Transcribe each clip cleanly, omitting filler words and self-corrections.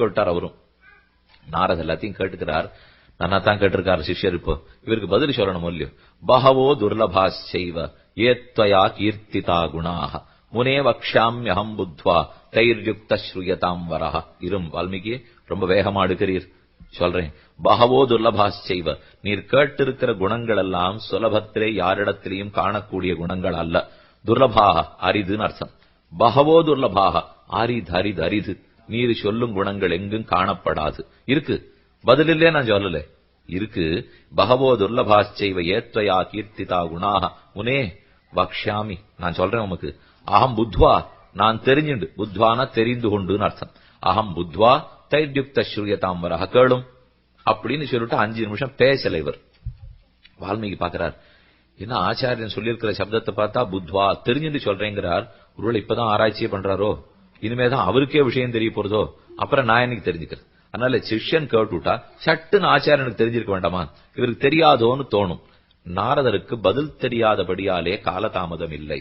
கேட்டார் அவரும். நாரத எல்லாத்தையும் கேட்டுக்கிறார். நன்னா தான் கேட்டிருக்காரு சிஷ்யர். இப்போ இவருக்கு பதில் சொல்லணும் இல்லையோ. பகவோ துர்லபாச்சைவ ஏத்வயா கீர்த்திதா குணாக முனே வக்ஷாம்யஹம் புத்வா தைர்யுக்த ஸ்ரூயதாம் வரஹ. இரும் வால்மீகி, ரொம்ப வேகமா அடுக்கிறீர். சொல்றேன். பகவோ துர்லபாச்சைவ, நீர் கேட்டிருக்கிற குணங்கள் எல்லாம் சுலபத்திலே யாரிடத்திலையும் காணக்கூடிய குணங்கள் அல்ல. துர்லபாக அரிதுன்னு அர்த்தம். பகவோ துர்லபாக அரிது அரிது அரிது. நீர் சொல்லும் குணங்கள் எங்கும் காணப்படாது. இருக்கு, பதிலே நான் சொல்லல. இருக்கு. பகவோ துர்லபாச்சைவ ஏத்வயா கீர்த்திதா குணாக முனே வக்ஷாமி, நான் சொல்றேன் உமக்கு. அகம் புத்வா, நான் தெரிஞ்சுண்டு, புத்வானா தெரிந்து கொண்டுன்னு அர்த்தம். அகம் புத்வா தைர்யுக்த ஸ்ரூயதாம் வரஹ, கேளும் அப்படின்னு சொல்லிட்டு 5 நிமிஷம் பேசல இவர். வால்மீகி பாக்குறார், என்ன ஆச்சாரியன் சொல்லியிருக்கிற சப்தத்தை பார்த்தா புத்வா தெரிஞ்சுட்டு சொல்றேங்கிறார். ஒருவேளை இப்பதான் ஆராய்ச்சியே பண்றாரோ, இனிமேதான் அவருக்கே விஷயம் தெரிய போறதோ, அப்புறம் நான் எனக்கு தெரிஞ்சுக்கிறேன். அதனால சிஷ்யன் கேட்டுட்டா சட்டுன்னு ஆச்சாரியனுக்கு தெரிஞ்சிருக்க வேண்டாமா, இவருக்கு தெரியாதோன்னு தோணும். நாரதருக்கு பதில் தெரியாதபடியாலே காலதாமதம் இல்லை.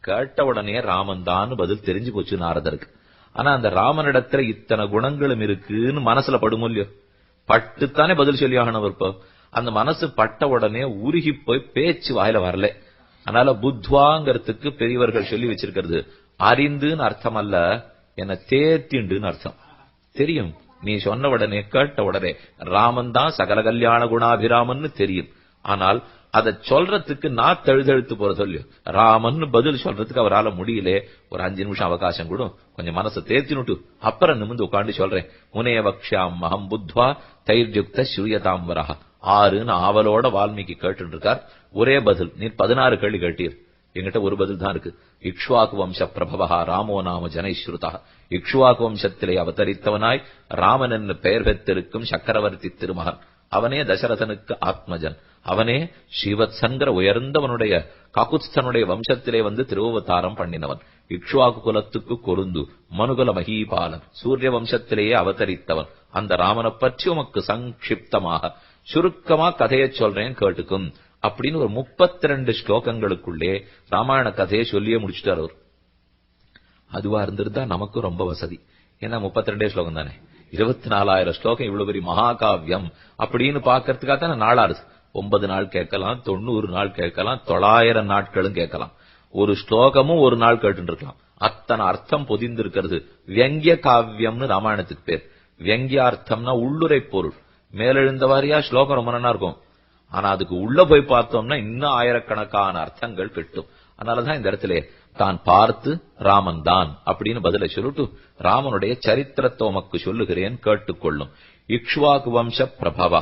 கேட்ட உடனே ராமன் தான் பதில் தெரிஞ்சு போச்சு நாரதருக்கு. ஆனா அந்த ராமனிடத்துல இத்தனை குணங்களும் இருக்குன்னு மனசுல படுமோ இல்லையோ, பட்டுத்தானே பதில் சொல்லி ஆகணும். இப்போ அந்த மனசு பட்ட உடனே உருகி போய் பேச்சு வாயில வரல. அதனால புத்வாங்கிறதுக்கு பெரியவர்கள் சொல்லி வச்சிருக்கிறது அறிந்துன்னு அர்த்தம் அல்ல, என்ன தேத்திண்டுன்னு அர்த்தம். தெரியும், நீ சொன்ன உடனே கேட்ட உடனே ராமன் தான் சகல கல்யாண குணாபிராமன்னு தெரியும். ஆனால் அதை சொல்றதுக்கு நான் தழுதழுத்து போற சொல்லியோ, ராமன் பதில் சொல்றதுக்கு அவரால் முடியல. ஒரு 5 நிமிஷம் அவகாசம் கூட, கொஞ்சம் மனசை தேத்தினுட்டு அப்புறம் நிமிந்து உட்காந்து சொல்றேன். முனே வக்ஷாம் அஹம் புத்வா தைர்யுக்த ஸ்ரூயதாம் வரஹ. 6ன்னு ஆவலோட வால்மீகி கேட்டு இருக்கார். ஒரே பதில். நீ 16 கேள்வி கேட்டீர், என்கிட்ட ஒரு பதில் தான் இருக்கு. இக்ஷ்வாக்கு வம்ச பிரபவா ராமோ நாம ஜனைஸ்ருதா. இக்ஷ்வாக்கு வம்சத்திலே அவதரித்தவனாய் ராமன் என்று பெயர் பெற்றிருக்கும் சக்கரவர்த்தி திருமகன். அவனே தசரதனுக்கு ஆத்மஜன். அவனே ஸ்ரீவத்சங்கிற உயர்ந்தவனுடைய காகுத்ஸ்தனுடைய வம்சத்திலே வந்து திருவவதாரம் பண்ணினவன். இக்ஷ்வாக்கு குலத்துக்கு கொருந்து மனுகுல மகீபாலன், சூரிய வம்சத்திலேயே அவதரித்தவன். அந்த ராமனை பற்றி உமக்கு சங்கிப்தமாக சுருக்கமா கதையை சொல்றேன் கேட்டுக்கும் அப்படின்னு ஒரு 32 ஸ்லோகங்களுக்குள்ளே ராமாயண கதையை சொல்லியே முடிச்சுட்டார் அவர். அதுவா இருந்திருந்தா நமக்கு ரொம்ப வசதி. ஏன்னா 32 ஸ்லோகம் தானே, 24,000 ஸ்லோகம், இவ்வளவு பெரிய மகாகாவியம் அப்படின்னு பாக்கிறதுக்காக தானே நாளாரு. 9 நாள் கேட்கலாம், 90 நாள் கேட்கலாம், 900 நாட்களும் கேட்கலாம். ஒரு ஸ்லோகமும் ஒரு நாள் கேட்டு இருக்கலாம். அத்தனை அர்த்தம் பொதிந்திருக்கிறது. வியங்கிய காவியம்னு ராமாயணத்துக்கு பேர். வியங்கியார்த்தம்னா உள்ளுரை பொருள். மேலெழுந்த வாரியா ஸ்லோகம் ரொம்ப நல்லா இருக்கும். ஆனா அதுக்கு உள்ள போய் பார்த்தோம்னா இன்னும் ஆயிரக்கணக்கான அர்த்தங்கள் கிட்டும். அதனாலதான் இந்த இடத்துல தான் பார்த்து ராமன் தான் அப்படின்னு பதிலை சொல்லிட்டு ராமனுடைய சரித்திரத்தை உமக்கு சொல்லுகிறேன் கேட்டுக்கொள்ளும். இக்ஷ்வாகு வம்ச பிரபவ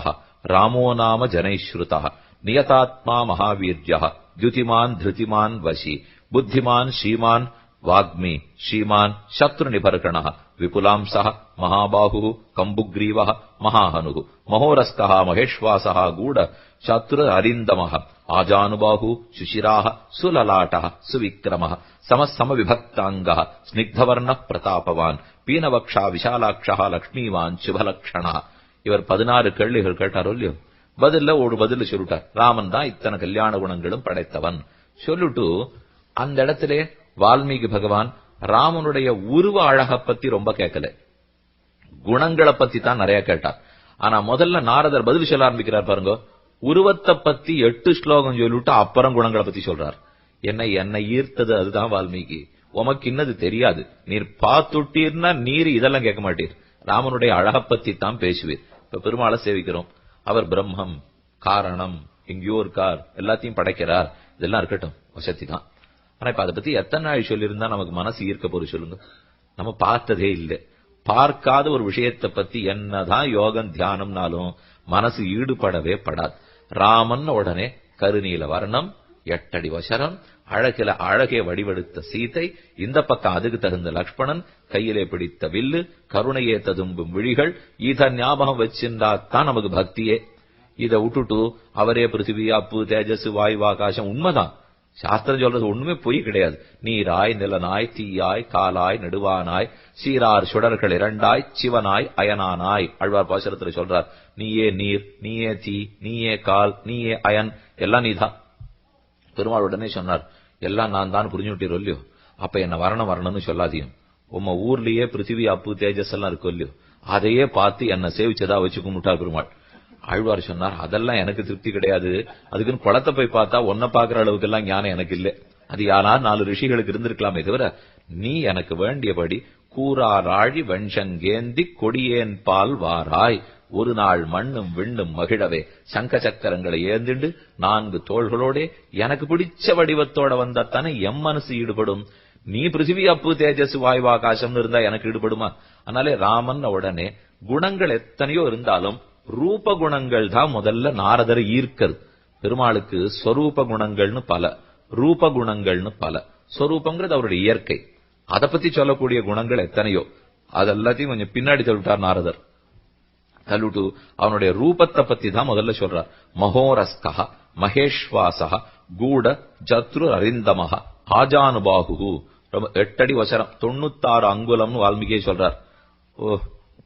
ராமோ நாம ஜனைஸ்ருதா நியதாத்மா மகாவீர்யா த்யுதிமான் திருதிமான் வசி புத்திமான் ஸ்ரீமான் வாக்மி ஸ்ரீமான் சத்ரு நிபர்கண விபுலாம்சா மகாபாகு கம்புக்ரீவ மகாஹனு மகோரஸ்த மகேஷ்வாச கூட சத்ரு அரிந்தம ஆஜானுபாகு சுஷிராக சுலலாட்ட சுவிக்ரம சமசம விபக்தாங்க ஸ்னிக்தவர்ண பிரதாபவான் பீனவக்ஷா விஷாலாட்சா லக்ஷ்மிவான் சுபலக்ஷண. இவர் 16 கேள்விகள் கேட்டாரோ இல்லையோ, பதில்ல ஒரு பதில் சொல்லிட்டார். ராமன் தான் இத்தனை கல்யாண குணங்களும் படைத்தவன் சொல்லிட்டு அந்த இடத்திலே வால்மீகி பகவான் ராமனுடைய உருவ அழகை பத்தி ரொம்ப கேட்கல, குணங்களை பத்தி தான் நிறைய கேட்டார். ஆனா முதல்ல நாரதர் பதில் சொல்ல ஆரம்பிக்கிறார் பாருங்க. உருவத்தை பத்தி 8 ஸ்லோகம் சொல்லிட்டு அப்புறம் குணங்களை பத்தி சொல்றார். என்னை ஈர்த்தது அதுதான் வால்மீகி. உமக்கு இன்னது தெரியாது, நீர் பார்த்துட்டீர்னா நீர் இதெல்லாம் கேட்க மாட்டீர், ராமனுடைய அழகை பத்தி தான் பேசுவீர். இப்ப பெருமாளை சேவிக்கிறோம், அவர் பிரம்மம் காரணம் எங்கேயோ இருக்கார், எல்லாத்தையும் படைக்கிறார், இதெல்லாம் இருக்கட்டும் வசதி தான். ஆனா இப்ப அதை பத்தி எத்தனை நாள் சொல்லியிருந்தா நமக்கு மனசு ஈர்க்க போறது சொல்லுங்க. நம்ம பார்த்ததே இல்லை. பார்க்காத ஒரு விஷயத்தை பத்தி என்னதான் யோகம் தியானம்னாலும் மனசு ஈடுபடவே படாது. ராமன் உடனே கருநீல வர்ணம், 8 அடி வசரம், அழகில அழகே வடிவெடுத்த சீதை, இந்த பக்கம் அதுக்கு தகுந்த லக்ஷ்மணன், கையிலே பிடித்த வில்லு, கருணையே ததும்பும் விழிகள், இத ஞாபகம் வச்சிருந்தா தான் நமக்கு பக்தியே. இதை விட்டுட்டு அவரே பிருத்திவி அப்பு தேஜஸ் வாயு ஆகாசம், உண்மைதான் சாஸ்திரம் சொல்றது ஒண்ணுமே பொய் கிடையாது. நீராய் நிலனாய் தீயாய் காலாய் நெடுவானாய் சீரார் சுடர்கள் 2ஆய் சிவனாய் அயனானாய். ஆழ்வார் பாசுரத்துல சொல்றார், நீயே நீர், நீயே தீ, நீயே கால், நீயே அயன், எல்லாம் நீதான். பெருமாள் உடனே சொன்னார், எல்லாம் நான் தான் புரிஞ்சுட்டீரோ இல்லையோ, அப்ப என்ன வரணும்னு சொல்லாதீங்க. உம்ம ஊர்லயே பிருத்திவி அப்பு தேஜஸ் எல்லாம் இருக்கும் இல்லையோ, அதையே பார்த்து என்ன சேவிச்சதா வச்சு கும்பிட்டார் பெருமாள். ஆழ்வார் சொன்னார், அதெல்லாம் எனக்கு திருப்தி கிடையாது. அதுக்குன்னு குளத்தை போய் பார்த்தா ஒன்ன பாக்குற அளவுக்கு எல்லாம் ஞானம் எனக்கு இல்ல. அது யாராவது 4 ரிஷிகளுக்கு இருந்திருக்கலாமே தவிர, நீ எனக்கு வேண்டியபடி கூறாராழி வெண்சங்கேந்தி கொடியேன் பால் வாராய், ஒரு நாள் மண்ணும் விண்ணும் மகிழவே சங்க சக்கரங்களை ஏந்திண்டு 4 தோள்களோட எனக்கு பிடிச்ச வடிவத்தோட வந்தாத்தானே எம் மனசு ஈடுபடும். நீ பிருத்திவி அப்பு தேஜஸ் வாயு ஆகாசம்னு இருந்தா எனக்கு ஈடுபடுமா? அதனாலே ராமன் உடனே குணங்கள் எத்தனையோ இருந்தாலும் ரூப குணங்கள் தான் முதல்ல நாரதரை ஈர்க்கிறது. பெருமாளுக்கு ஸ்வரூப குணங்கள்னு பல, ரூப குணங்கள்னு பல. ஸ்வரூபங்கிறது அவருடைய இயற்கை, அதை பத்தி சொல்லக்கூடிய குணங்கள் எத்தனையோ. அதெல்லாத்தையும் கொஞ்சம் பின்னாடி தள்ளிட்டார் நாரதர். தள்ளுட்டு அவனுடைய ரூபத்தை பத்தி தான் முதல்ல சொல்றார். மகோரஸ்கா மகேஷ்வாசா கூட ஜத்ரு அரிந்தமஹ ஆஜானுபாகு. 8 அடி வசரம், 96 அங்குலம்னு வால்மீகியே சொல்றார்.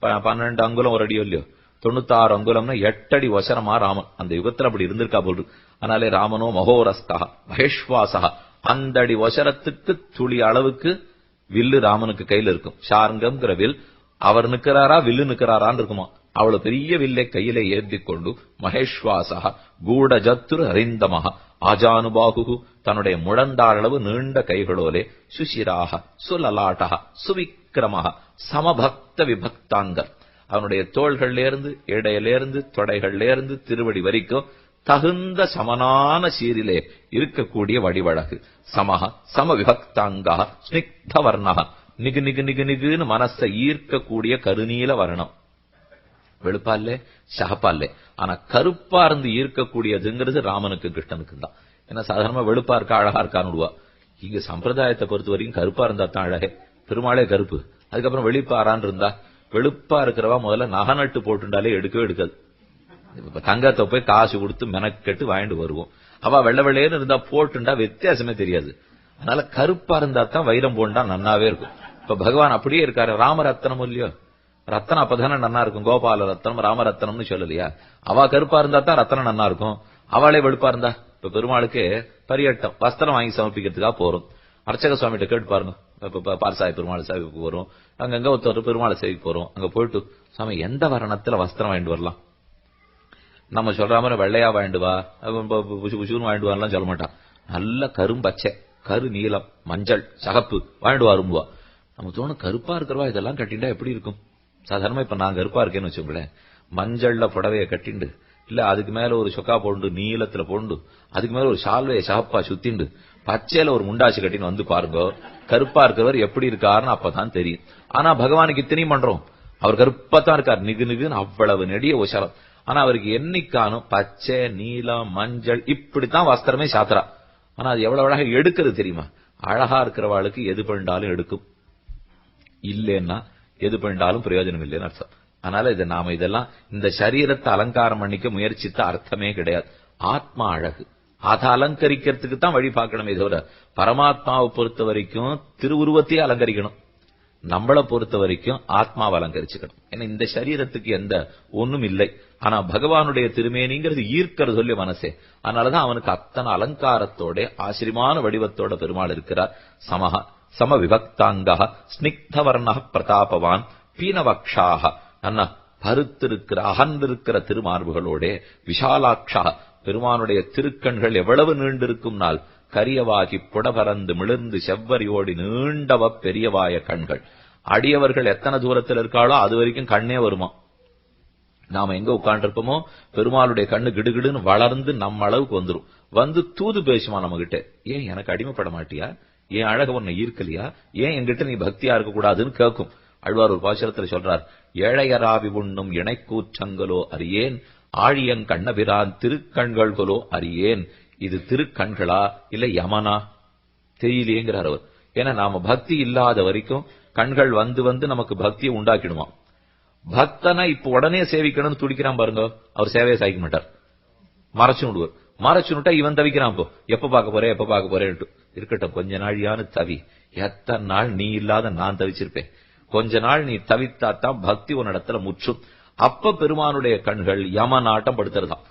12 அங்குலம் ஒரு அடியோ இல்லையோ, 96 அங்குலம்னா 8 அடி வசரமா ராமன். அந்த யுகத்துல அப்படி இருந்திருக்கா போல். அதனாலே ராமனோ மகோரஸ்கா மகேஷ்வாசா, அந்த அடி வசரத்துக்கு துளி அளவுக்கு வில்லு ராமனுக்கு கையில இருக்கும். ஷார்ங்கம்ங்கிற வில் அவர் நிக்கிறாரா வில்லு நிக்கிறாரான்னு இருக்குமா, அவ்வளவு பெரிய வில்லை கையில ஏந்திக் கொண்டு மகேஷ்வாசா கூட ஜத்துரு அறிந்தமஹ ஆஜானுபாகு, தன்னுடைய முழந்தாளவு நீண்ட கைகளோலே சுசிராக சுலலாட்டக சுவிக்கிரமஹ சமபக்த விபக்தாங்கர், அவனுடைய தோள்கள்லேருந்து இடையிலேருந்து தொடைகள்லேருந்து திருவடி வரைக்கும் தகுந்த சமனான சீரிலே இருக்கக்கூடிய வடிவழகு. சமஹ சம விபக்தாங்கா ஸ்னிக்த வர்ணக, நிகு நிகு நிகு நிகுன்னு மனசை ஈர்க்கக்கூடிய கருநீல வர்ணம். வெளுப்பால்லே சகப்பால்லே, ஆனா கருப்பா இருந்து ஈர்க்கக்கூடியதுங்கிறது ராமனுக்கு கிருஷ்ணனுக்கு தான். ஏன்னா சாதாரணமா வெளுப்பா இருக்கா அழகா இருக்கான்னு. இங்க சம்பிரதாயத்தை பொறுத்த வரைக்கும் கருப்பா இருந்தா தான் அழகே. பெருமாளே கருப்பு, அதுக்கப்புறம் வெளிப்பாரான் இருந்தா, வெளுப்பா இருக்கிறவா முதல்ல நகநட்டு போட்டுண்டாலே எடுக்கவே எடுக்காது. தங்கத்தை போய் காசு கொடுத்து மெனக்கெட்டு வாங்கிட்டு வருவோம். அவ வெள்ளை வெள்ளையன்னு இருந்தா போட்டுண்டா வித்தியாசமே தெரியாது. அதனால கருப்பா இருந்தா தான் வைரம் போண்டா நன்னாவே இருக்கும். இப்ப பகவான் அப்படியே இருக்காரு. ராமரத்னம் இல்லையோ, ரத்தனம் அப்பதானே நன்னா இருக்கும். கோபால ரத்னம் ராமரத்னம்னு சொல்லலையா? அவ கருப்பா இருந்தா தான் ரத்தனம் நன்னா இருக்கும். அவளே வெளுப்பா இருந்தா, இப்ப பெருமாளுக்கு பரியட்டம் வஸ்திரம் வாங்கி சமர்ப்பிக்கிறதுக்காக போறோம். அர்ச்சக சுவாமிகிட்ட கேட்டு பாருங்க. இப்ப பார்சாய் பெருமாள் சேவைக்கு போறோம், அங்கங்க ஒருத்தர் பெருமாள் சேவைக்கு போறோம். அங்க போயிட்டு சாமி எந்த வர்ணத்துல வஸ்திரம் வாங்கிட்டு வரலாம்? நம்ம சொல்ற மாதிரி வெள்ளையா வாங்கிட்டு வா, புஷுன்னு வாங்கிட்டு வரலாம் சொல்ல மாட்டான். நல்ல கரும்பச்சை, கரு நீலம், மஞ்சள், சகப்பு வாங்கிட்டு வரும்புவா. நம்ம தோணும் கருப்பா இருக்கிறவா இதெல்லாம் கட்டிண்டா எப்படி இருக்கும்? சாதாரணமா இப்ப நான் கருப்பா இருக்கேன்னு வச்சுக்கோங்களேன், மஞ்சள்ல புடவைய கட்டிண்டு, இல்ல அதுக்கு மேல ஒரு சொக்கா போண்டு நீளத்துல போண்டு, அதுக்கு மேல ஒரு ஷால்வைய சகப்பா சுத்திண்டு, பச்சையில ஒரு முண்டாச்சு கட்டின்னு வந்து பாருங்க, கருப்பா இருக்கிறவர் எப்படி இருக்காருன்னு அப்பதான் தெரியும். ஆனா பகவானுக்கு இத்தனையும் பண்றோம், அவர் கருப்பாத்தான் இருக்கார், நிகு நிகுன்னு அவ்வளவு நெடிய உசரம். ஆனா அவருக்கு என்னைக்கானும் பச்சை நீலம் மஞ்சள் இப்படித்தான் வஸ்திரமே சாத்திரா. ஆனா அது எவ்வளவு அழகா எடுக்கிறது தெரியுமா? அழகா இருக்கிறவாளுக்கு எது பண்ணாலும் எடுக்கும், இல்லைன்னா எது பண்ணாலும் பிரயோஜனம் இல்லைன்னு அர்த்தம். அதனால இதை நாம இதெல்லாம் இந்த சரீரத்தை அலங்காரம் பண்ணிக்க முயற்சித்த அர்த்தமே கிடையாது. ஆத்மா அழகு, அதை அலங்கரிக்கிறதுக்கு தான் வழி பார்க்கணுமே தவிர, பரமாத்மாவை பொறுத்த வரைக்கும் திருவுருவத்தையே அலங்கரிக்கணும். நம்மளை பொறுத்த வரைக்கும் ஆத்மாவை அலங்கரிச்சுக்கணும். ஏன்னா இந்த சரீரத்துக்கு எந்த ஒண்ணும் இல்லை. ஆனா பகவானுடைய திருமேனிங்கிறது ஈர்க்கிறது சொல்லி மனசே. அதனாலதான் அவனுக்கு அத்தனை அலங்காரத்தோட ஆச்சரியமான வடிவத்தோட பெருமாள் இருக்கிறார். சமஹ சம விபக்தாங்கா ஸ்னிக்தவர்ண பிரதாபவான் பீனவக்ஷாக, அண்ணா பருத்திருக்கிற அகன்றிருக்கிற திருமார்புகளோட விஷாலாட்சா, பெருமானுடைய திருக்கண்கள் எவ்வளவு நீண்டிருக்கும் நாள், கரியவாகி புடபரந்து மிளிர்ந்து செவ்வரியோடி நீண்டவ பெரியவாய கண்கள். அடியவர்கள் எத்தனை தூரத்தில் இருக்காளோ அது வரைக்கும் கண்ணே வருமா. நாம எங்க உட்கார்ந்துருப்போமோ பெருமாளுடைய கண்ணு கிடுகிடுன்னு வளர்ந்து நம்ம அளவுக்கு வந்துரும். வந்து தூது பேசுமா நம்ம கிட்ட, ஏன் எனக்கு அடிமைப்பட மாட்டியா, ஏன் அழக உன்னை ஈர்க்கலையா, ஏன் என்கிட்ட நீ பக்தியா இருக்க கூடாதுன்னு கேட்கும். அழ்வார் ஒரு பாசுரத்துல சொல்றார், ஏழையராவி உண்ணும் இணைக்கூச்சங்களோ அறியேன், ஆழியங் கண்ணபிரான் திருக்கண்கள்களோ அறியேன். இது திருக்கண்களா இல்ல யமனா தெரியலேங்கிறார் அவர். ஏன்னா நாம பக்தி இல்லாத வரைக்கும் கண்கள் வந்து வந்து நமக்கு பக்தியை உண்டாக்கிடுமா. பக்தனா இப்ப உடனே சேவிக்கணும்னு துடிக்கிறான் பாருங்க, அவர் சேவையை சாய்க்க மாட்டார், மறைச்சு விடுவார். மறைச்சு விட்டா இவன் தவிக்கிறான், போ எப்ப பார்க்க போறேன் எப்ப பார்க்க போறேன்ட்டு. இருக்கட்டும் கொஞ்ச நாழியான்னு தவி, எத்தனை நாள் நீ இல்லாத நான் தவிச்சிருப்பேன், கொஞ்ச நாள் நீ தவித்தாத்தான் பக்தி உன்னிடத்துல முற்றும். அப்ப பெருமானுடைய கண்கள் யம நாட்டம் படுத்துறதான்.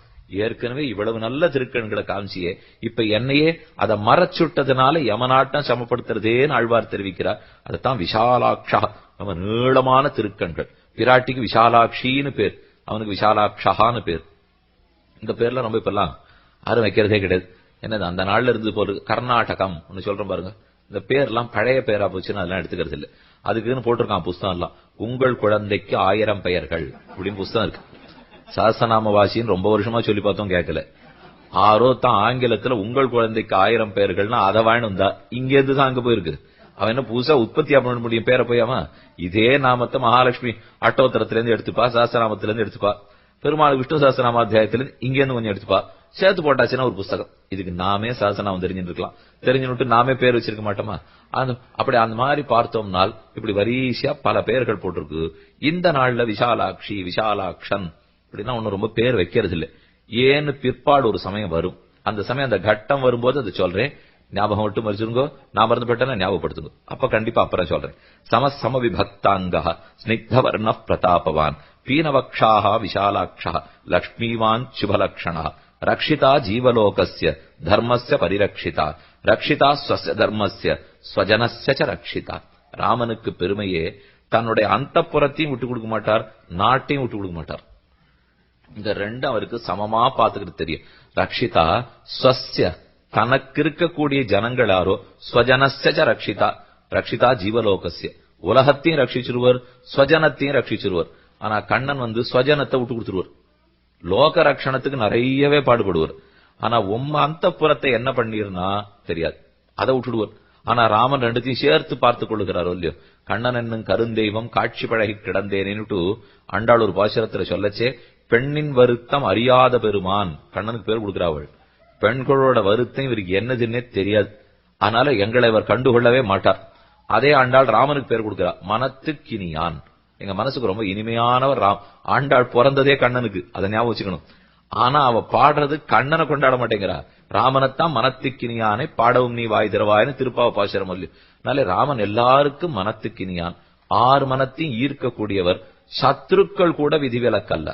ஏற்கனவே இவ்வளவு நல்ல திருக்கண்களை காமிச்சியே இப்ப என்னையே அதை மறைச்சுட்டதுனால யமநாட்டம் சமப்படுத்துறதேன்னு ஆழ்வார் தெரிவிக்கிறார். அதைத்தான் விஷாலாட்சா, நம்ம நீளமான திருக்கண்கள். பிராட்டிக்கு விஷாலாட்சின்னு பேர், அவனுக்கு விஷாலாட்சகான்னு பேர். இந்த பேர்ல ரொம்ப இப்பெல்லாம் யாரும் வைக்கிறதே கிடையாது. என்னது அந்த நாள்ல இருந்து போல கர்நாடகம் ஒன்னு சொல்றோம் பாருங்க, இந்த பேர்லாம் பழைய பேரா போச்சுன்னு அதெல்லாம் எடுத்துக்கிறது இல்லை. அதுக்குன்னு போட்டிருக்கான் புஸ்தகம் எல்லாம், உங்கள் குழந்தைக்கு 1000 பெயர்கள் அப்படின்னு புஸ்தகம் இருக்கு. சஹஸ்ரநாம வாசின்னு ரொம்ப வருஷமா சொல்லி பார்த்தோம், கேட்கல. ஆரோ தான் ஆங்கிலத்துல உங்கள் குழந்தைக்கு 1000 பெயர்கள்னா அதை வாங்கினா இங்க இருந்து தான் அங்க போயிருக்கு. அவன் என்ன புதுசா உற்பத்தியா பண்ண முடியும் பேரை போயாம? இதே நாமத்தை மகாலட்சுமி அட்டோத்தரத்திலிருந்து எடுத்துப்பா, சஹஸ்ரநாமத்திலிருந்து எடுத்துப்பா, பெருமாள் விஷ்ணு சஹஸ்ரநாமாத்தியாயத்திலிருந்து இங்க இருந்து கொஞ்சம் எடுத்துப்பா, சேர்த்து போட்டாச்சுன்னா ஒரு புஸ்தகம். இதுக்கு நாமே சஹஸ்ரநாமம் தெரிஞ்சுட்டு இருக்கலாம், தெரிஞ்சுட்டு நாமே பேர் வச்சிருக்க மாட்டோமா? அப்படி அந்த மாதிரி பார்த்தோம்னால் இப்படி வரிசையா பல பெயர்கள் போட்டிருக்கு. இந்த நாள்ல விஷாலாட்சி, விஷாலாட்சன் அப்படின்னா ஒன்னும் ரொம்ப பேர் வைக்கிறது இல்லை. ஏன்னு பிற்பாடு ஒரு சமயம் வரும். அந்த சமயம் அந்த கட்டம் வரும்போது அது சொல்றேன், ஞாபகம் மட்டும் வச்சிருங்கோ. நான் மறந்துபட்டேன்னா ஞாபகப்படுத்துங்க, அப்ப கண்டிப்பா அப்புறம் சொல்றேன். சம விபக்தாங்க ஸ்னிக்தவர்ண பிரதாபவான் பீனவக்ஷாஹ விஷாலாட்சः லக்ஷ்மீவான் சுபலக்ஷணः ரக்ஷிதா ஜீவலோகஸ்ய தர்மஸ்ய பரிரக்ஷிதா ரக்ஷிதா ஸ்வஸ்ய தர்மஸ்ய ஸ்வஜனஸ்ய ச ரக்ஷிதா. ராமனுக்கு பெருமையே தன்னுடைய அந்தப்புறத்தையும் விட்டு கொடுக்க மாட்டார், நாட்டையும் விட்டு கொடுக்க மாட்டார். இந்த ரெண்டு அவருக்கு சமமா பார்த்துக்கிட்டு தெரியும். ரக்ஷிதா ஸ்வஸ்ய தனக்கு இருக்கக்கூடிய ஜனங்கள் யாரோ, ஸ்வஜனஸ்ய ரக்ஷிதா ரக்ஷிதா ஜீவலோகஸ்ய உலகத்தையும் ரட்சிச்சிருவர், ஸ்வஜனத்தையும் ரட்சிச்சிருவர். ஆனா கண்ணன் ஸ்வஜனத்தை விட்டு கொடுத்துருவார், லோக ரட்சணத்துக்கு நிறையவே பாடுபடுவார். ஆனா அந்தப்புறத்தை என்ன பண்ணிருந்தா தெரியாது, அதை விட்டுடுவார். ஆனா ராமன் ரெண்டுத்தையும் சேர்த்து பார்த்துக் கொள்ளுகிறாரோ இல்லையோ. கண்ணன் என்னும் கருந்தெய்வம் காட்சி பழகி கிடந்தேனேன்னுட்டு ஆண்டாள் ஒரு பாசுரத்துல சொல்லச்சே, பெண்ணின் வருத்தம் அறியாத பெருமான் கண்ணனுக்கு பேர் கொடுக்கிறாள். பெண்களோட வருத்தம் இவருக்கு என்னதுன்னே தெரியாது, அதனால எங்களை இவர் கண்டுகொள்ளவே மாட்டார். அதே ஆண்டாள் ராமனுக்கு பேர் கொடுக்கிறார், மனத்துக்கினியான். எங்க மனசுக்கு ரொம்ப இனிமையானவர் ராம். ஆண்டாள் பிறந்ததே கண்ணனுக்கு, அதை ஞாபகம் வச்சுக்கணும். ஆனா அவ பாடுறது கண்ணனை கொண்டாட மாட்டேங்கிறா, ராமனைத்தான் மனத்துக்கினியானை பாடவும் நீ வாய் திறவாயின்னு திருப்பாவ பாசுரம் இல்லையோ. அதனால ராமன் எல்லாருக்கும் மனத்துக்கினியான், 6 மனத்தையும் ஈர்க்கக்கூடியவர். சத்ருக்கள் கூட விதிவிலக்கல்ல,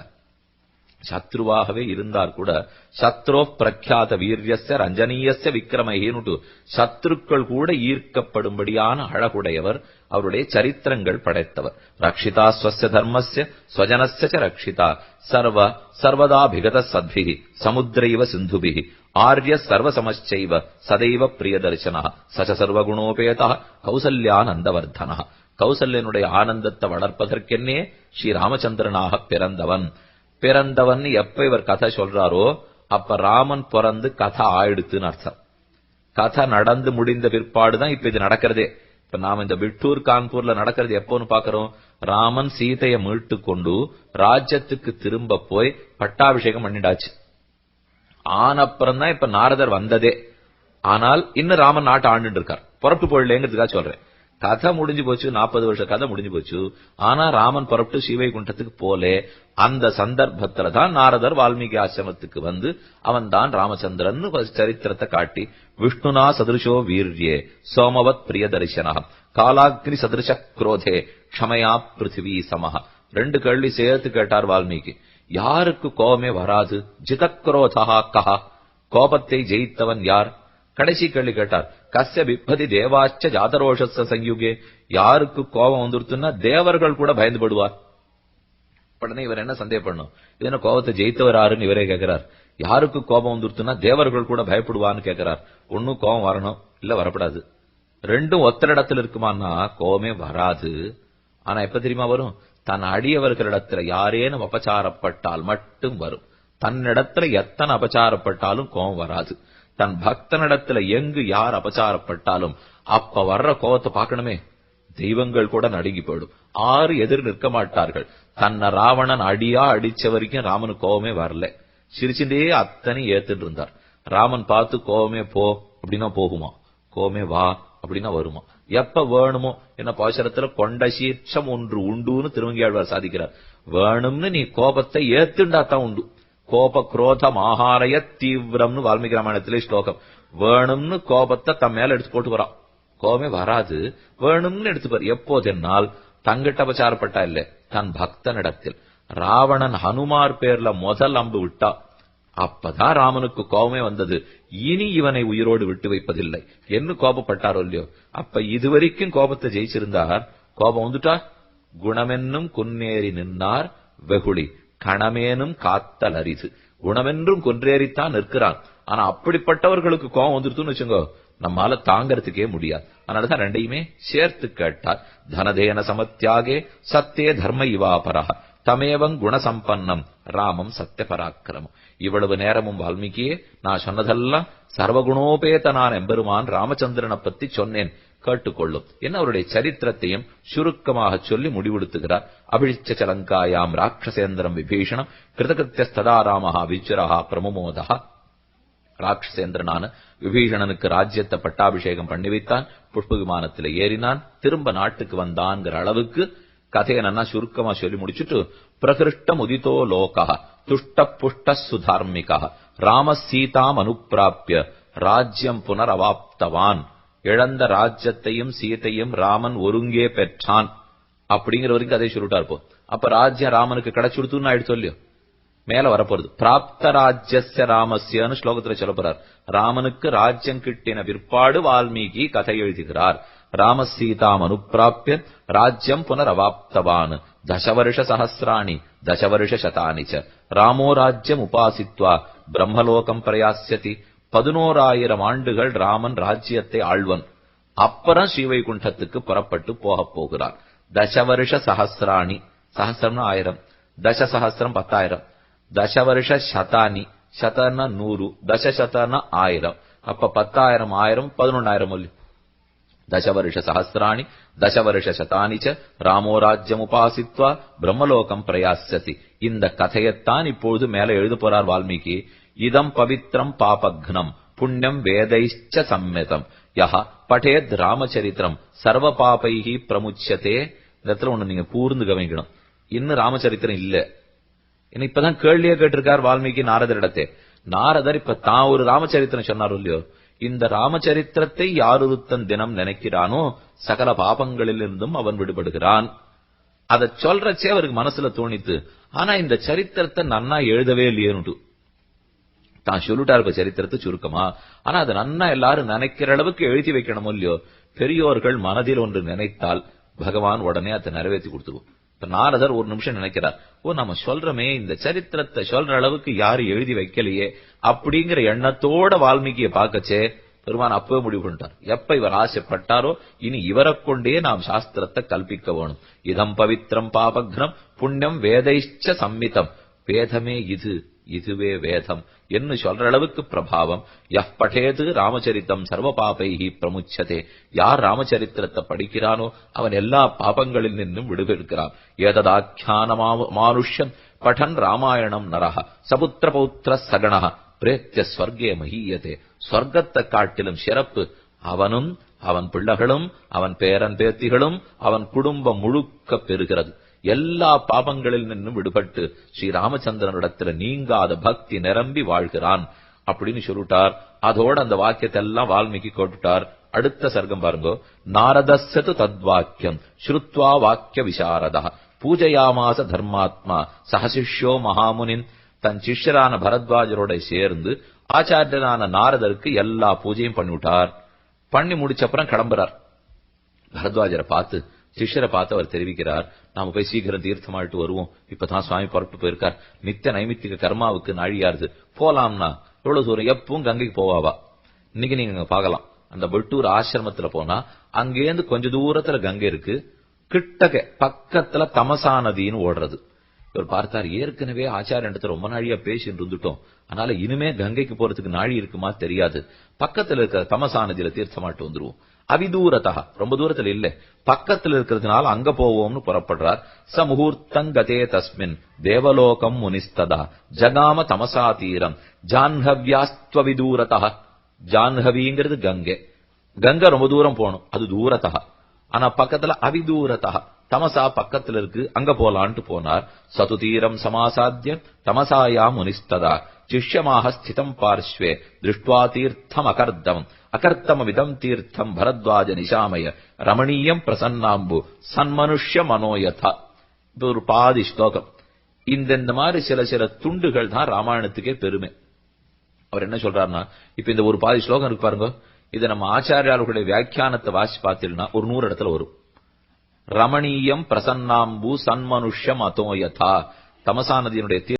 சத்ருவாகவே இருந்தார் கூட சத்ரோ பிரக்யாத வீரியஸ்ய ரஞ்சனீயஸ்ய விக்ரமஹேனுட்டு சத்ருக்கள் கூட ஈர்க்கப்படும்படியான அழகுடையவர், அவருடைய சரித்திரங்கள் படைத்தவர். ரக்ஷிதா ஸ்வஸ்ய தர்மஸ்ய ஸ்வஜனஸ்ய ச ரக்ஷிதா சர்வதா பிகத சத்பிஹி சமுத்ரைவ சிந்துபிஹி ஆர்ய சர்வசமச்சைவ சதைவ பிரியதர்சனः சச சர்வகுணோபேதः கௌசல்யானந்தவர்தனः. கௌசல்யனுடைய ஆனந்தத்தை வளர்ப்பதற்கென்னே ஸ்ரீ ராமச்சந்திரனாக பிறந்தவன் எப்ப இவர் கதை சொல்றாரோ அப்ப ராமன் பிறந்து கதை ஆயிடுத்துன்னு அர்த்தம். கதை நடந்து முடிந்த பிற்பாடுதான் இப்ப இது நடக்கிறதே. இப்ப நாம இந்த விட்டூர் கான்பூர்ல நடக்கிறது எப்போன்னு பாக்குறோம், ராமன் சீதையை மீட்டு கொண்டு ராஜ்யத்துக்கு திரும்ப போய் பட்டாபிஷேகம் பண்ணிடாச்சு. ஆனப்புறம் தான் இப்ப நாரதர் வந்ததே. ஆனால் இன்னும் ராமன் நாட்டை ஆண்டு இருக்கார், புறப்பட்டு போயிடலேங்கிறதுக்காக சொல்றேன். கதை முடிஞ்சு போச்சு, 40 வருஷ கதை முடிஞ்சு போச்சு. ஆனா ராமன் புறப்பட்டு ஸ்ரீவைகுண்டத்துக்கு போலே. அந்த சந்தர்ப்பத்துல தான் நாரதர் வால்மீகி ஆசிரமத்துக்கு அவன் தான் ராமச்சந்திரன் சரித்திரத்தை காட்டி, விஷ்ணுனா சதிருஷோ வீர்யே சோமவத் பிரியதர்சனா காலாக்னி சதிருஷ குரோதே க்ஷமயா பிருத்திவி சமஹ. 2 கேள்வி சேர்த்து கேட்டார் வால்மீகி. யாருக்கு கோபமே வராது? ஜிதக்ரோதா கஹா, கோபத்தை ஜெயித்தவன் யார்? கடைசி கேள்வி கேட்டார், கஸ்ய பிப்பதி தேவாச்ச ஜாதரோஷஸ்ய சயுகே, யாருக்கு கோபம் வந்துருத்துன்னா தேவர்கள் கூட பயந்துபடுவார். உடனே இவர் என்ன சந்தேகப்படணும், இது என்ன கோபத்தை ஜெயித்தவர் யாருன்னு இவரே கேட்கிறார். யாருக்கு கோபம் வந்துருத்துன்னா தேவர்கள் கூட பயப்படுவான்னு கேட்கிறார். ஒன்னும் கோபம் வரணும், இல்ல வரப்படாது. ரெண்டும் ஒத்த இடத்துல இருக்குமான்னா கோபமே வராது. ஆனா எப்ப தெரியுமா வரும்? தன் அடியவர்களிடத்துல யாரேனும் அபச்சாரப்பட்டால் மட்டும் வரும். தன்னிடத்துல எத்தனை அபச்சாரப்பட்டாலும் கோபம் வராது. தன் பக்தனிடத்துல எங்கு யார் அபச்சாரப்பட்டாலும் அப்ப வர்ற கோபத்தை பார்க்கணுமே. தெய்வங்கள் கூட நடுங்கி போயிடும், 6 எதிர் நிற்க மாட்டார்கள். தன்னை ராவணன் அடியா அடிச்ச வரைக்கும் ராமனுக்கு கோபமே வரல, சிரிச்சுட்டே அத்தனை ஏத்துட்டு இருந்தார். ராமன் பார்த்து கோபமே போ அப்படின்னா போகுமா, கோபமே வா அப்படின்னா வருமா? எப்ப வேணுமோ என்ன பாசுரத்துல கொண்ட சீர்ஷம் ஒன்று உண்டுன்னு திருவங்கியாழ்வார் சாதிக்கிறார். வேணும்னு நீ கோபத்தை ஏத்துண்டாத்தான் உண்டு. கோப குரோதம் ஆகாரய தீவிரம்னு வால்மீகி ராமாயணத்திலே ஸ்லோகம். வேணும்னு கோபத்தை தன் மேல எடுத்து போட்டு வரான், கோபமே வராது. வேணும்னு எடுத்துப்பார். எப்போதென்னால் தங்கிட்ட அபச்சாரப்பட்டா இல்ல, தன் பக்தனிடத்தில். ராவணன் ஹனுமார் பேர்ல முதல் அம்பு விட்டா, அப்பதான் ராமனுக்கு கோபமே வந்தது. இனி இவனை உயிரோடு விட்டு வைப்பதில்லை என்று கோபப்பட்டாரோ இல்லையோ. அப்ப இதுவரைக்கும் கோபத்தை ஜெயிச்சிருந்தார், கோபம் வந்துட்டா குணமென்னும் குன்னேறி நின்னார் வெகுளி கணமேனும் காத்தல் அரிது. குணமென்றும் குன்றேறித்தான் நிற்கிறான். ஆனா அப்படிப்பட்டவர்களுக்கு கோபம் வந்துருத்துன்னு வச்சுங்கோ, நம்மால தாங்கறதுக்கே முடியாது. அதனாலதான் ரெண்டையுமே சேர்த்து கேட்டார். தனதேன சமத்தியாகே சத்தியே தர்ம இவாபரா தமேவங் குணசம்பன்னம் ராமம் சத்திய பராக்கிரமம். இவ்வளவு நேரமும் வால்மீகியே நான் சொன்னதெல்லாம் சர்வகுணோபேதனான எம்பெருமான் ராமச்சந்திரனை பத்தி சொன்னேன், கேட்டுக்கொள்ளும் என்ன அவருடைய சரித்திரத்தையும் சுருக்கமாக சொல்லி முடிவெடுத்துகிறார். அபிழிச்ச சலங்காயாம் ராட்சசேந்திரம் விபீஷணம் கிருதகிருத்தியஸ்ததா ராமஹா விஜ்ரஹா பிரமுமோதா. ராட்சசேந்திரனான விபீஷணனுக்கு ராஜ்யத்தை பட்டாபிஷேகம் பண்ணி வைத்தான், புஷ்ப விமானத்தில் ஏறினான், திரும்ப நாட்டுக்கு வந்தான்ங்கிற அளவுக்கு கதையை நன்னா சுருக்கமா சொல்லி முடிச்சுட்டு, பிரகிருஷ்டம் உதிதோ லோகா துஷ்ட புஷ்ட சுதார்மிகா ராம சீதாம் அனுப்பிராப்பிய ராஜ்யம் புனரவாப்தவான். இழந்த ராஜ்யத்தையும் சீதையும் ராமன் ஒருங்கே பெற்றான் அப்படிங்கிற வரைக்கும் கதை சொல்லிட்டா இருப்போம். அப்ப ராஜ்யம் ராமனுக்கு கிடைச்சுடுத்துன்னு ஆயிடுச்சு இல்லையோ, மேல வரப்போறது பிராப்த ராஜ்யஸ்ய ராமஸ்யன்னு ஸ்லோகத்துல சொல்ல போறார். ராமனுக்கு ராஜ்யம் கிட்டின பிற்பாடு வால்மீகி கதை எழுதுகிறார். ராமசீதாம் அனுப்பிராப்பிய ராஜ்யம் புனரவாப்தவான் தசவருஷ சஹசிராணி தசவருஷ சதானிச்ச ராமோ ராஜ்யம் உபாசித்வா பிரம்மலோகம் பிரயாஸ்யதி. 11,000 ஆண்டுகள் ராமன் ராஜ்யத்தை ஆழ்வன். அப்புறம் ஸ்ரீவைகுண்டத்துக்கு புறப்பட்டு போகப் போகிறார். தசவருஷ சஹசிராணி, சஹசிரம்னா 1000, தசசஹசிரம் 10,000, தசவருஷ சதானி, சதன 100, தசசதன 1000, அப்ப 10,000 1000 11,000 தசவருஷ சஹசிராணி தசவருஷ சதானிச்ச ராமோ ராஜ்யம் உபாசித்வா பிரம்மலோகம் பிரயாஸ்யதி. இந்த கதையத்தான் இப்பொழுது மேல எழுத போறார் வால்மீகி. இதம் பவித்ரம் பாபக்னம் புண்ணியம் வேதைச்ச சம்மிதம் யஹ படேத் ராமச்சரித்திரம் சர்வ பாபைஹி பிரமுச்சதே. இந்த இடத்துல ஒண்ணு நீங்க கூர்ந்து கவனிக்கணும். இன்னும் ராமச்சரித்திரம் இல்ல, இப்பதான் கேள்வியே கேட்டிருக்கார் வால்மீகி நாரதரிடத்தே. நாரதர் இப்ப தான் ஒரு ராமச்சரித்திரம் சொன்னார் இல்லையோ, இந்த ராமச்சரித்திரத்தை யாருத்தன் தினம் நினைக்கிறானோ சகல பாபங்களிலிருந்தும் அவன் விடுபடுகிறான். அதை சொல்றச்சே அவருக்கு மனசுல தோணித்து, ஆனா இந்த சரித்திரத்தை நன்னா எழுதவே இல்லையேன்னு தான் சொல்லிட்டாரு. இப்ப சரித்திரத்தை சுருக்கமா, ஆனா அதை நன்னா எல்லாரும் நினைக்கிற அளவுக்கு எழுதி வைக்கணும் இல்லையோ. பெரியோர்கள் மனதில் ஒன்று நினைத்தால் பகவான் உடனே அதை நிறைவேற்றி கொடுத்துருவோம். இப்ப நாரதர் ஒரு நிமிஷம் நினைக்கிறார், நம்ம சொல்றமே இந்த சரித்திரத்தை சொல்ற அளவுக்கு யாரு எழுதி வைக்கலையே அப்படிங்கிற எண்ணத்தோட வால்மீகியை பார்க்கச்சே பெருமான் அப்பவே முடிவு பண்ணிட்டார். எப்ப இவர் ஆசைப்பட்டாரோ இனி இவரை கொண்டே நாம் சாஸ்திரத்தை கல்பிக்க வேணும். இதம் பவித்ரம் பாபக்னம் புண்ணியம் வேதைச்ச சம்மிதம். வேதமே இதுவே வேதம் என்று சொல்ற அளவுக்கு பிரபாவம். யஹ் படேது ராமச்சரித்தம் சர்வ பாபைஹி பிரமுச்சதே. யார் ராமச்சரித்திரத்தை படிக்கிறானோ அவன் எல்லா பாபங்களில் நின்றும் விடுபெறுகிறான். ஏததாக்கியான மானுஷ்யம் படன் ராமாயணம் நரஹ சபுத்திர பௌத்திர சகணஹ பிரேத்திய ஸ்வர்கே மஹீயதே. ஸ்வர்க்கத்தை காட்டிலும் சிறப்பு அவனும் அவன் பிள்ளைகளும் அவன் பேரன் பேத்திகளும் அவன் குடும்பம் முழுக்க பெறுகிறது. எல்லா பாபங்களில் நின்றும் விடுபட்டு ஸ்ரீராமச்சந்திரனிடத்துல நீங்காத பக்தி நிரம்பி வாழ்கிறான் அப்படின்னு சொல்லிட்டார். அதோட அந்த வாக்கியத்தை எல்லாம் வால்மீகி கேட்டுட்டார். அடுத்த சர்க்கம் பாருங்க. நாரதஸ்யது தத்வாக்கியம் ஸ்ருத்வா வாக்கிய விசாரதா பூஜையாமாச தர்மாத்மா சஹசிஷ்யோ மகாமுனின். தன் சிஷ்யரான பரத்வாஜரோட சேர்ந்து ஆச்சாரியரான நாரதருக்கு எல்லா பூஜையும் பண்ணிவிட்டார். பண்ணி முடிச்சப்புறம் கிளம்புறார். பரத்வாஜரை பார்த்து சிஷ்யரை பார்த்து அவர் தெரிவிக்கிறார், நாம போய் சீக்கிரம் தீர்த்தமாட்டு வருவோம். இப்பதான் சுவாமி புறப்பட்டு போயிருக்கார். நித்திய நைமித்திக கர்மாவுக்கு நாழியாருது, போலாம்னா எவ்வளவு தூரம்? எப்பவும் கங்கைக்கு போவாவா? இன்னைக்கு நீங்க பார்க்கலாம், அந்த வெட்டூர் ஆசிரமத்துல போனா அங்கேருந்து கொஞ்ச தூரத்துல கங்கை இருக்கு, கிட்டக்க பக்கத்துல தமசா நதின்னு ஓடுறது. இவர் பார்த்தார், ஏற்கனவே ஆச்சாரியத்தை ரொம்ப நாழியா பேசிட்டு இருந்துட்டோம், அதனால இனிமே கங்கைக்கு போறதுக்கு நாழி இருக்குமா தெரியாது, பக்கத்துல இருக்கிற தமசா நதியில தீர்த்தமாட்டு வந்துருவோம். அவிதூரதா, ரொம்ப தூரத்துல இல்ல, பக்கத்துல இருக்கிறதுனால அங்க போவோம்னு புறப்படுறார். ச முகூர்த்தங்கதே தஸ்மின் தேவலோகம் முனிஸ்ததா ஜகாம தமசா தீரம் ஜான்ஹவ்யாஸ்துவவிதூரதா. ஜான்ஹவிங்கிறது கங்கை, கங்கை ரொம்ப தூரம் போகணும், அது தூரதா. ஆனா பக்கத்துல அவிதூரதா, தமசா பக்கத்துல இருக்கு, அங்க போலான்ட்டு போனார். சதுதீரம் சமாசாத்திய தமசாயா முனிஸ்ததா சிஷ்யமாக ஸ்திதம் பார்ஸ்வே திருஷ்டுவா தீர்த்தம் அகர்த்தம் அகர்த்தமவிதம் தீர்த்தம் பரத்வாஜ நிஷாமய ரமணீயம் பிரசன்னாம்பு சன்மனுஷ்ய மனோயதா. இது ஒரு பாதி ஸ்லோகம். இந்த மாதிரி சில துண்டுகள் தான் ராமாயணத்துக்கே பெருமை. அவர் என்ன சொல்றாருன்னா, இப்ப இந்த ஒரு பாதி ஸ்லோகம் இருக்கு பாருங்க, இது நம்ம ஆச்சாரியார்களுடைய வியாக்கியானத்தை வாசி பார்த்தீங்கன்னா ஒரு 100 இடத்துல வரும். ரமணீயம் பிரசன்னாம்பு சன்மனுஷ்யம் அதோயதா. தமசா நதியினுடைய